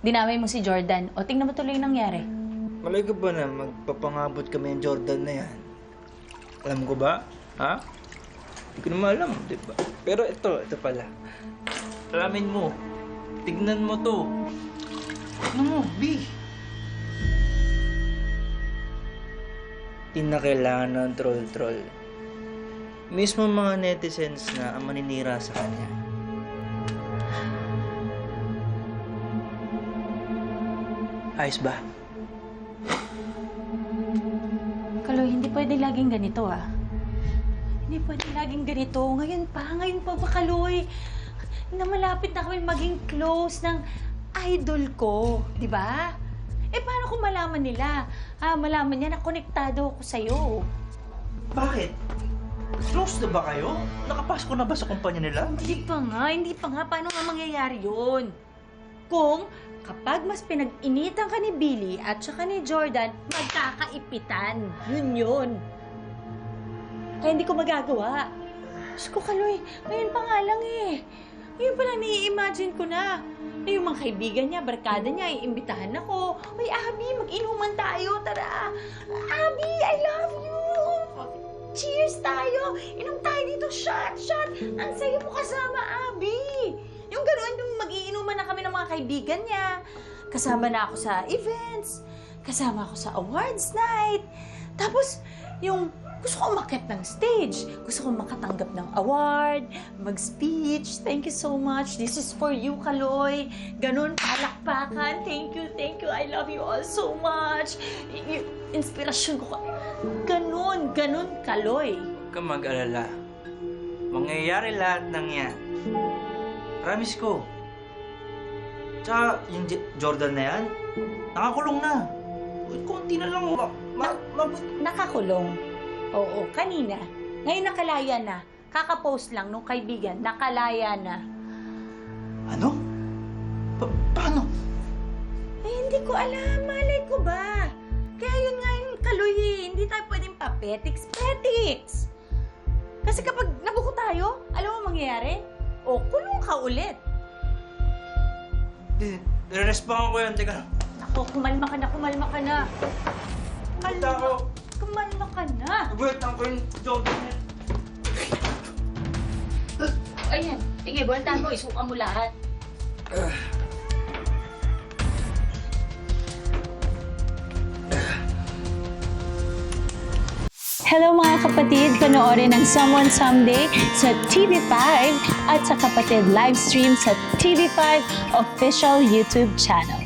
dinamay mo si Jordan. O, tingnan mo tuloy yung nangyari. Malay ka ba na magpapangabot kami ng Jordan na yan? Alam ko ba? Ha? Hindi ko naman alam, di ba? Pero ito pala. Alamin mo. Tignan mo to. Ano mo, B? Di na kailangan ng troll-troll. Mismo mga netizens na ang maninira sa kanya. Ayos ba? Kaloy, hindi pwede laging ganito, ah. Hindi pwede laging ganito. Ngayon pa ba, Kaloy? Na malapit na kami maging close ng idol ko, di ba? Eh, paano kung malaman nila? Malaman niya na konektado ako sa'yo. Bakit? Close na ba kayo? Nakapasok na ba sa kumpanya nila? Hindi pa nga. Paano nga mangyayari yun? Kung kapag mas pinag-initan ka ni Billy at saka ni Jordan, magkakaipitan. Yun. Kaya hindi ko magagawa. Diyos ko, Kaloy, ngayon pa nga lang eh. Ngayon pa lang nai-imagine ko na. Na yung mga kaibigan niya, barkada niya, iimbitahan ako. Uy, Abby, mag-inuman tayo, tara. Abby, I love you! Cheers tayo! Inom tayo dito, shot! Ang sayo mo kasama, Abby! Yung ganoon, yung mag-iinuman na kami ng mga kaibigan niya. Kasama na ako sa events. Kasama ako sa awards night. Tapos, yung gusto ko umakyat ng stage. Gusto ko makatanggap ng award, mag-speech. Thank you so much. This is for you, Kaloy. Ganon, palakpakan. Thank you. I love you all so much. Inspirasyon ko. Ganon, Kaloy. Huwag kang mag-alala. Mangyayari lahat ng yan. Promise ko. Tsaka, yung Jordan na yan, nakakulong na. Konti na lang. Nakakulong. Oo, kanina. Ngayon nakalaya na. Kakapost lang nung kaibigan, nakalaya na. Ano? Paano? Eh, hindi ko alam. Malay ko ba? Kaya yun nga yung Kaloy eh. Hindi tayo pwedeng pa-petiks. Kasi kapag nabuko tayo, alam mo mangyayari? O, kulong ka ulit. Respondan ko yan. Teka. Ako, kumalma ka na. Kumalma ka na. Nagwetang ko yung Jordan yan. Ayan. Sige, buwantahan mo. Isuka mo lahat. Hello mga kapatid! Panoorin ang Someone Someday sa TV5 at sa kapatid livestream sa TV5 official YouTube channel.